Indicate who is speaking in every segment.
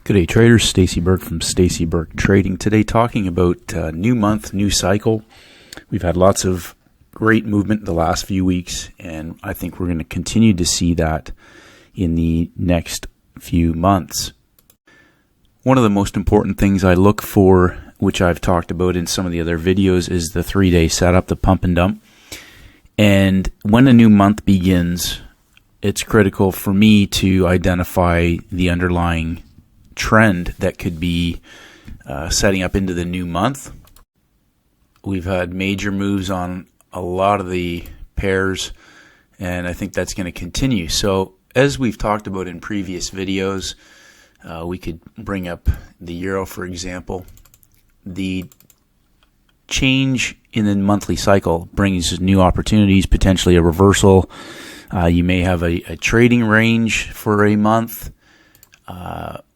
Speaker 1: Good day, traders. Stacey Burke from Stacey Burke Trading. Today talking about new month, new cycle. We've had lots of great movement the last few weeks, and I think we're going to continue to see that in the next few months. One of the most important things I look for, which I've talked about in some of the other videos, is the 3-day setup, the pump and dump. And when a new month begins, it's critical for me to identify the underlying trend that could be setting up into the new month. We've had major moves on a lot of the pairs, and I think that's going to continue. So as we've talked about in previous videos, we could bring up the euro, for example. The change in the monthly cycle brings new opportunities, potentially a reversal. You may have a trading range for a month.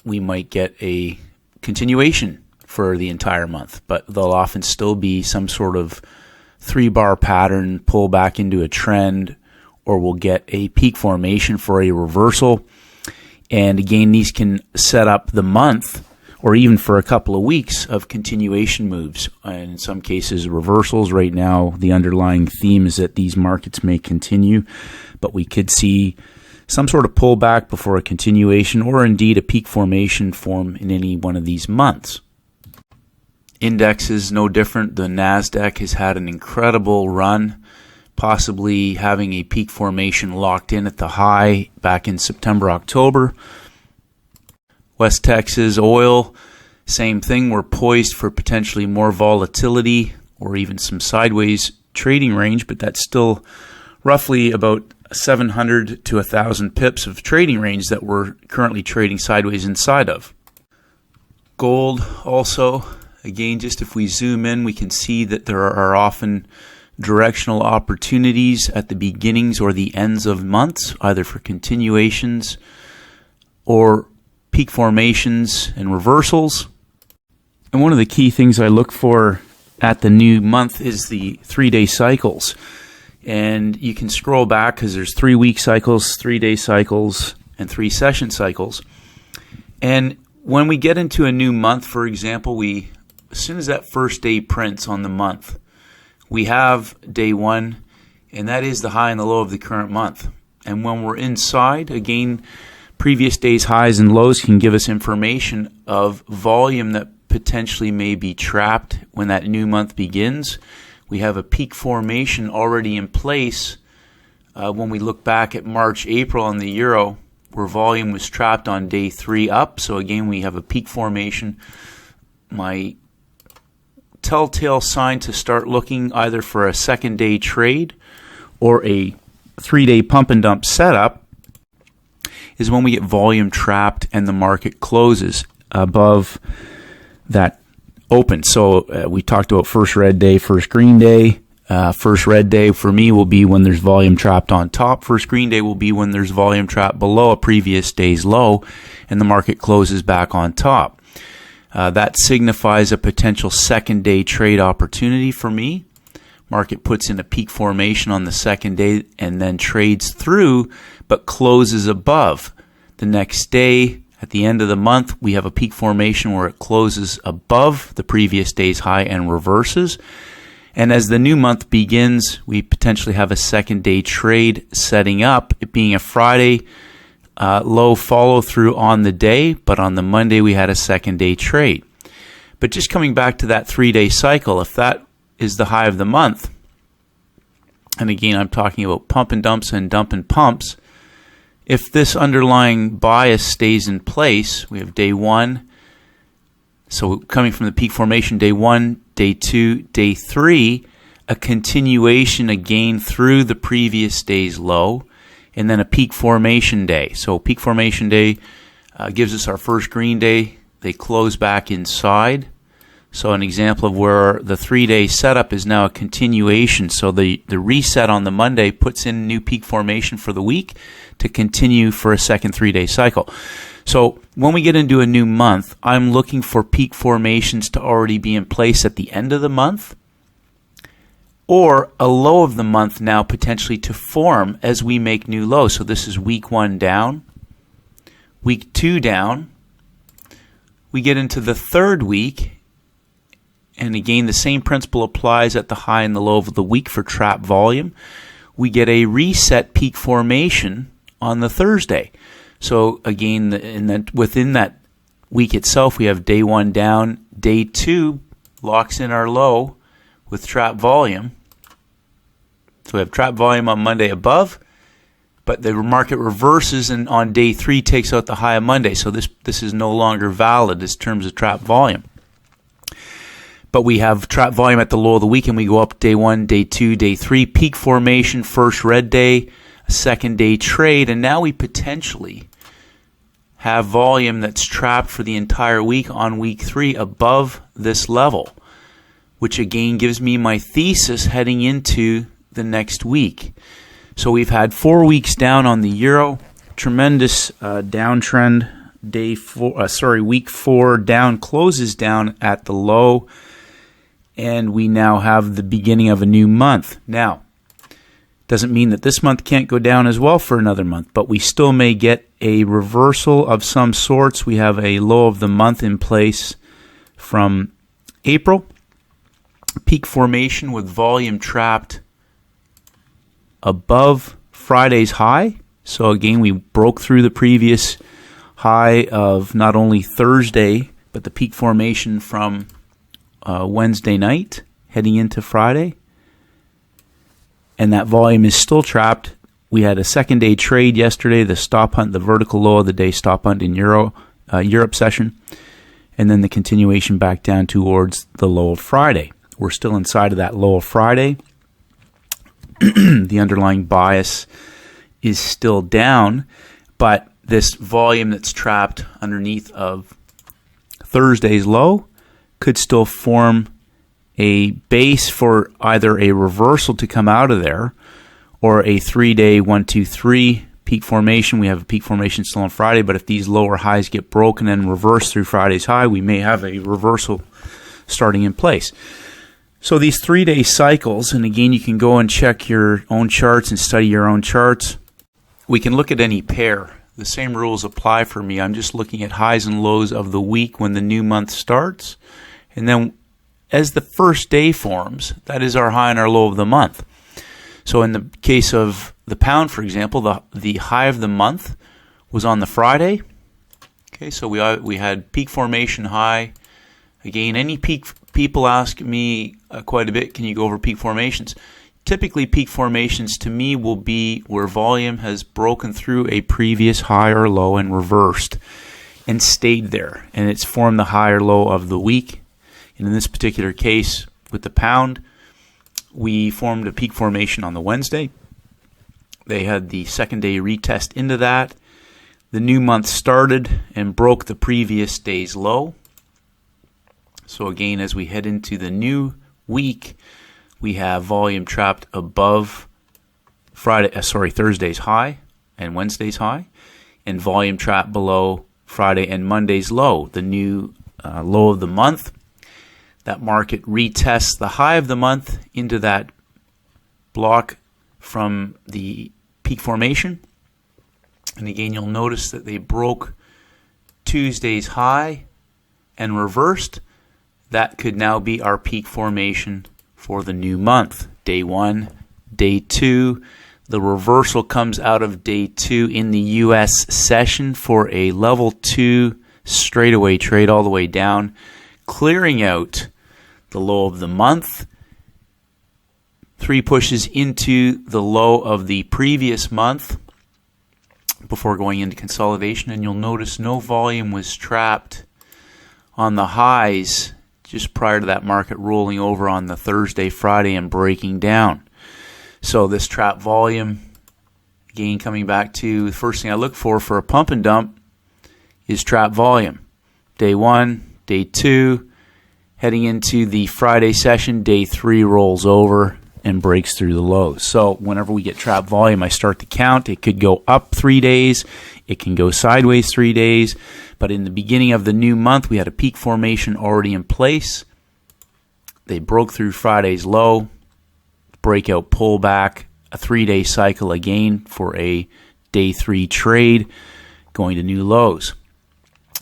Speaker 1: We might get a continuation for the entire month, but there'll often still be some sort of 3-bar pattern, pull back into a trend, or we'll get a peak formation for a reversal. And again, these can set up the month or even for a couple of weeks of continuation moves. And in some cases, reversals. Right now, the underlying theme is that these markets may continue, but we could see some sort of pullback before a continuation, or indeed a peak formation form in any one of these months. Indexes, no different. The NASDAQ has had an incredible run, possibly having a peak formation locked in at the high back in September, October. West Texas oil, same thing. We're poised for potentially more volatility or even some sideways trading range, but that's still roughly about 700 to 1,000 pips of trading range that we're currently trading sideways inside of. Gold also, again, just if we zoom in, we can see that there are often directional opportunities at the beginnings or the ends of months, either for continuations or peak formations and reversals. And one of the key things I look for at the new month is the 3-day cycles. And you can scroll back because there's 3-week cycles, 3-day cycles, and 3-session cycles. And when we get into a new month, for example, as soon as that first day prints on the month, we have day 1, and that is the high and the low of the current month. And when we're inside, again, previous day's highs and lows can give us information of volume that potentially may be trapped when that new month begins. We have a peak formation already in place when we look back at March, April on the euro, where volume was trapped on day 3 up. So again, we have a peak formation. My telltale sign to start looking either for a second-day trade or a 3-day pump and dump setup is when we get volume trapped and the market closes above that open. So we talked about first red day, first green day. First red day for me will be when there's volume trapped on top. First green day will be when there's volume trapped below a previous day's low and the market closes back on top. That signifies a potential second day trade opportunity for me. Market puts in a peak formation on the second day and then trades through but closes above. The next day, at the end of the month, we have a peak formation where it closes above the previous day's high and reverses. And as the new month begins, we potentially have a second day trade setting up, it being a Friday low follow through on the day, but on the Monday we had a second day trade. But just coming back to that 3-day cycle, if that is the high of the month, and again I'm talking about pump and dumps and dump and pumps, if this underlying bias stays in place, we have day 1, so coming from the peak formation, day 1, day 2, day 3, a continuation again through the previous day's low, and then a peak formation day. So peak formation day gives us our first green day. They close back inside. So an example of where the 3-day setup is now a continuation. So the reset on the Monday puts in new peak formation for the week to continue for a second 3-day cycle. So when we get into a new month, I'm looking for peak formations to already be in place at the end of the month, or a low of the month now potentially to form as we make new lows. So this is week 1 down, week 2 down, We get into the third week, and again, the same principle applies at the high and the low of the week for trap volume. We get a reset peak formation on the Thursday. So again, within that week itself, we have day one down. Day two locks in our low with trap volume. So we have trap volume on Monday above, but the market reverses and on day three takes out the high of Monday. So this is no longer valid in terms of trap volume. But we have trap volume at the low of the week, and we go up day one, day two, day three, peak formation, first red day, second day trade, and now we potentially have volume that's trapped for the entire week on week three above this level, which again gives me my thesis heading into the next week. So we've had 4 weeks down on the euro, tremendous downtrend. Week 4 down, closes down at the low. And we now have the beginning of a new month. Now, doesn't mean that this month can't go down as well for another month, but we still may get a reversal of some sorts. We have a low of the month in place from April. Peak formation with volume trapped above Friday's high. So again, we broke through the previous high of not only Thursday, but the peak formation from Wednesday night heading into Friday, and that volume is still trapped. We had a second day trade yesterday, the stop hunt, the vertical low of the day stop hunt in Europe session, and then the continuation back down towards the low of Friday. We're still inside of that low of Friday. The underlying bias is still down, but this volume that's trapped underneath of Thursday's low could still form a base for either a reversal to come out of there or a 3-day 1, 2, 3 peak formation. We have a peak formation still on Friday, but if these lower highs get broken and reverse through Friday's high, we may have a reversal starting in place. So these 3-day cycles, and again, you can go and check your own charts and study your own charts. We can look at any pair. The same rules apply for me. I'm just looking at highs and lows of the week when the new month starts. And then as the first day forms, that is our high and our low of the month. So in the case of the pound, for example, the high of the month was on the Friday. Okay, so we had peak formation high. Again, any peak, people ask me quite a bit, can you go over peak formations? Typically, peak formations to me will be where volume has broken through a previous high or low and reversed and stayed there. And it's formed the high or low of the week. And in this particular case, with the pound, we formed a peak formation on the Wednesday. They had the second day retest into that. The new month started and broke the previous day's low. So again, as we head into the new week, we have volume trapped above Thursday's high and Wednesday's high, and volume trapped below Friday and Monday's low, the new low of the month. That market retests the high of the month into that block from the peak formation. And again, you'll notice that they broke Tuesday's high and reversed. That could now be our peak formation for the new month. Day 1, day 2. The reversal comes out of day 2 in the U.S. session for a level 2 straightaway trade all the way down, clearing out the low of the month. 3 pushes into the low of the previous month before going into consolidation, and you'll notice no volume was trapped on the highs just prior to that market rolling over on the Thursday, Friday, and breaking down. So this trap volume, again, coming back to the first thing I look for a pump and dump is trap volume. Day 1, day 2, heading into the Friday session, day 3 rolls over and breaks through the lows. So whenever we get trap volume, I start to count. It could go up 3 days. It can go sideways 3 days. But in the beginning of the new month, we had a peak formation already in place. They broke through Friday's low, breakout pullback, a 3-day cycle again for a day 3 trade, going to new lows.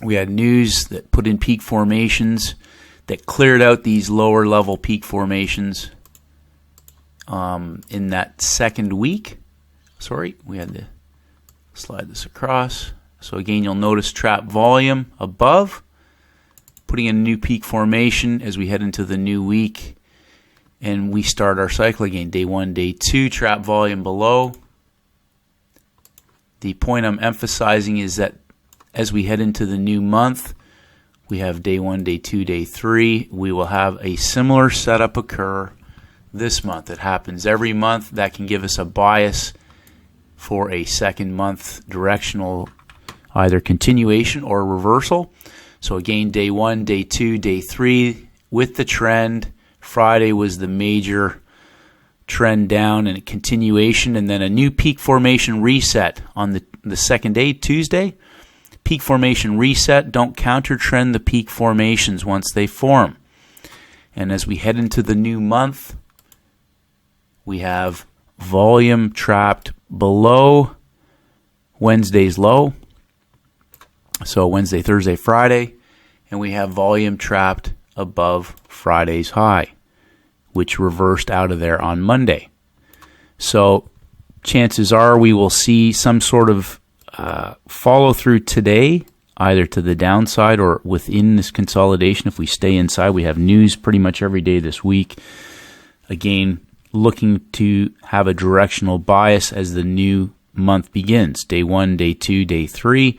Speaker 1: We had news that put in peak formations that cleared out these lower level peak formations in that second week. Sorry, we had to slide this across. So again, you'll notice trap volume above, putting in a new peak formation as we head into the new week. And we start our cycle again. Day 1, day 2, trap volume below. The point I'm emphasizing is that as we head into the new month, we have day 1, day 2, day 3. We will have a similar setup occur this month. It happens every month. That can give us a bias for a second month directional either continuation or reversal. So again, day 1, day 2, day 3 with the trend. Friday was the major trend down and a continuation, and then a new peak formation reset on the second day, Tuesday. Peak formation reset. Don't counter trend the peak formations once they form. And as we head into the new month, we have volume trapped below Wednesday's low. So Wednesday, Thursday, Friday. And we have volume trapped above Friday's high, which reversed out of there on Monday. So chances are we will see some sort of follow through today, either to the downside or within this consolidation. If we stay inside, we have news pretty much every day this week. Again, looking to have a directional bias as the new month begins. Day 1, day 2, day 3.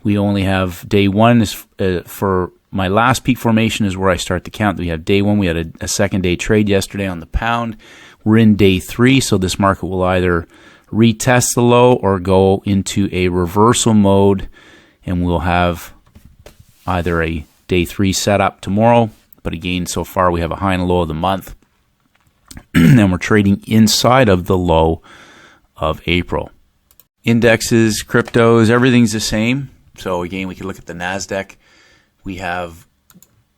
Speaker 1: We only have day 1 is for my last peak formation is where I start the count. We have day 1. We had a second day trade yesterday on the pound. We're in day 3, so this market will either retest the low or go into a reversal mode, and we'll have either a day 3 setup tomorrow. But again, so far we have a high and a low of the month, and we're trading inside of the low of April. Indexes, cryptos, everything's the same. So again, we can look at the NASDAQ. We have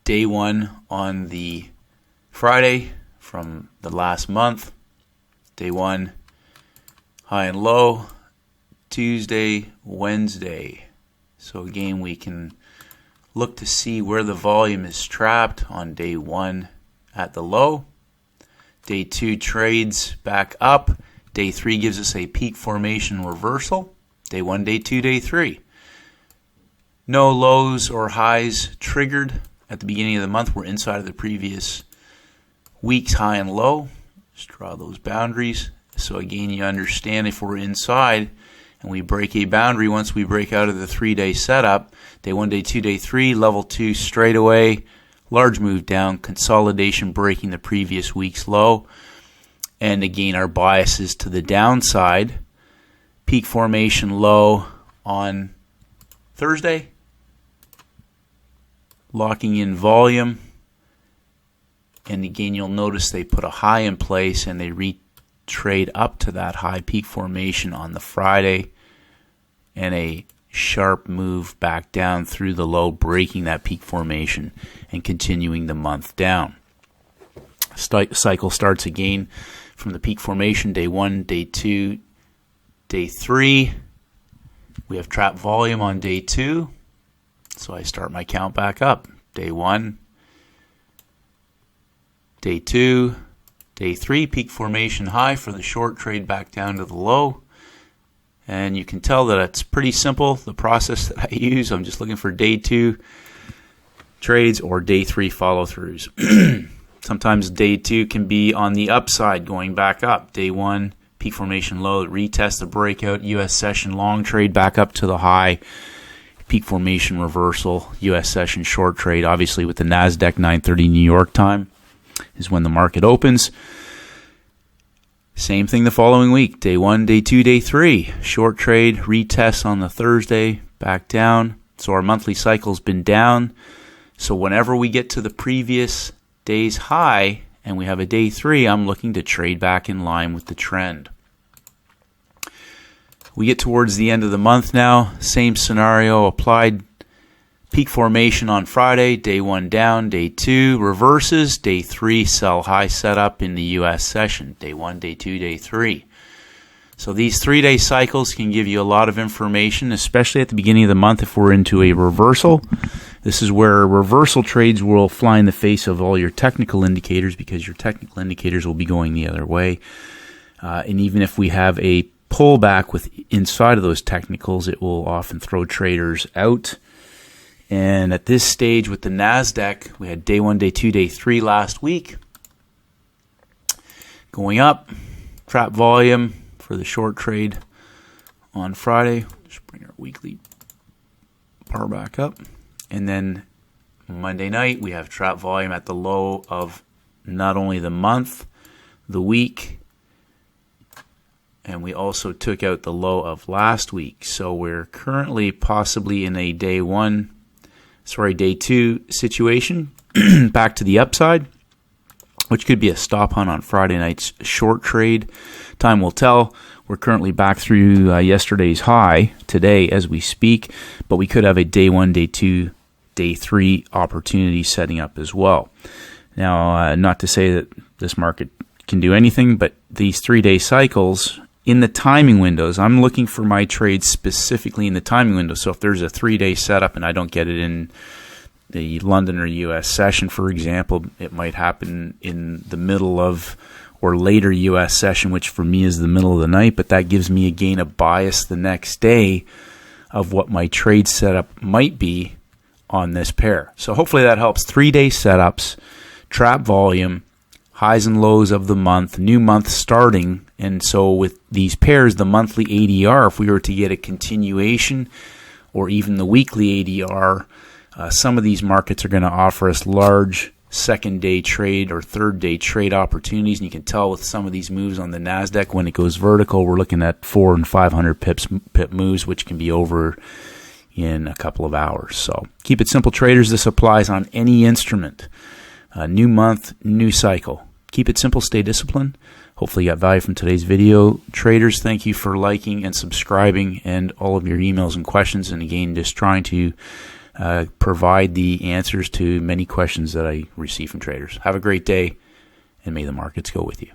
Speaker 1: day 1 on the Friday from the last month. Day 1, high and low. Tuesday, Wednesday. So again, we can look to see where the volume is trapped on day 1 at the low. Day 2 trades back up. Day 3 gives us a peak formation reversal. Day 1, day 2, day 3. No lows or highs triggered at the beginning of the month. We're inside of the previous week's high and low. Just draw those boundaries. So again, you understand if we're inside and we break a boundary, once we break out of the 3-day setup, day 1, day 2, day 3, level 2 straight away, large move down, consolidation breaking the previous week's low. And again, our bias is to the downside. Peak formation low on Thursday. Locking in volume. And again, you'll notice they put a high in place and they retrade up to that high peak formation on the Friday. And a sharp move back down through the low, breaking that peak formation and continuing the month down. Cycle starts again from the peak formation, day 1, day 2, day 3. We have trap volume on day 2. So I start my count back up. Day 1, day 2, day 3, peak formation high for the short trade back down to the low. And you can tell that it's pretty simple, the process that I use. I'm just looking for day 2 trades or day 3 follow-throughs. Sometimes day 2 can be on the upside going back up. Day 1, peak formation low, retest the breakout, U.S. session long trade back up to the high. Peak formation reversal, U.S. session short trade, obviously with the NASDAQ 9:30 New York time is when the market opens. Same thing the following week, day 1, day 2, day 3. Short trade, retest on the Thursday, back down. So our monthly cycle's been down. So whenever we get to the previous day's high and we have a day 3, I'm looking to trade back in line with the trend. We get towards the end of the month now. Same scenario applied. Peak formation on Friday. Day 1 down. Day 2 reverses. Day 3 sell high setup in the U.S. session. Day 1, day 2, day 3. So these 3-day cycles can give you a lot of information, especially at the beginning of the month if we're into a reversal. This is where reversal trades will fly in the face of all your technical indicators, because your technical indicators will be going the other way. And even if we have a pullback with inside of those technicals, it will often throw traders out. And at this stage with the NASDAQ, we had day 1, day 2, day 3 last week. Going up, trap volume for the short trade on Friday. Just bring our weekly bar back up. And then Monday night, we have trap volume at the low of not only the month, the week, and we also took out the low of last week. So we're currently possibly in a day 2 situation, back to the upside, which could be a stop hunt on Friday night's short trade. Time will tell. We're currently back through yesterday's high today as we speak, but we could have a day 1, day 2, day 3 opportunity setting up as well. Now, not to say that this market can do anything, but these 3-day cycles in the timing windows, I'm looking for my trades specifically in the timing window. So if there's a 3-day setup and I don't get it in the London or US session, for example, it might happen in the middle of or later US session, which for me is the middle of the night, but that gives me a gain of bias the next day of what my trade setup might be on this pair. So hopefully that helps. 3-day setups, trap volume, highs and lows of the month, new month starting. And so with these pairs, the monthly ADR, if we were to get a continuation or even the weekly ADR, some of these markets are going to offer us large second-day trade or third-day trade opportunities. And you can tell with some of these moves on the NASDAQ, when it goes vertical, we're looking at 400 and 500 pip moves, which can be over in a couple of hours. So keep it simple, traders. This applies on any instrument. New month, new cycle. Keep it simple, stay disciplined. Hopefully you got value from today's video. Traders, thank you for liking and subscribing and all of your emails and questions. And again, just trying to provide the answers to many questions that I receive from traders. Have a great day, and may the markets go with you.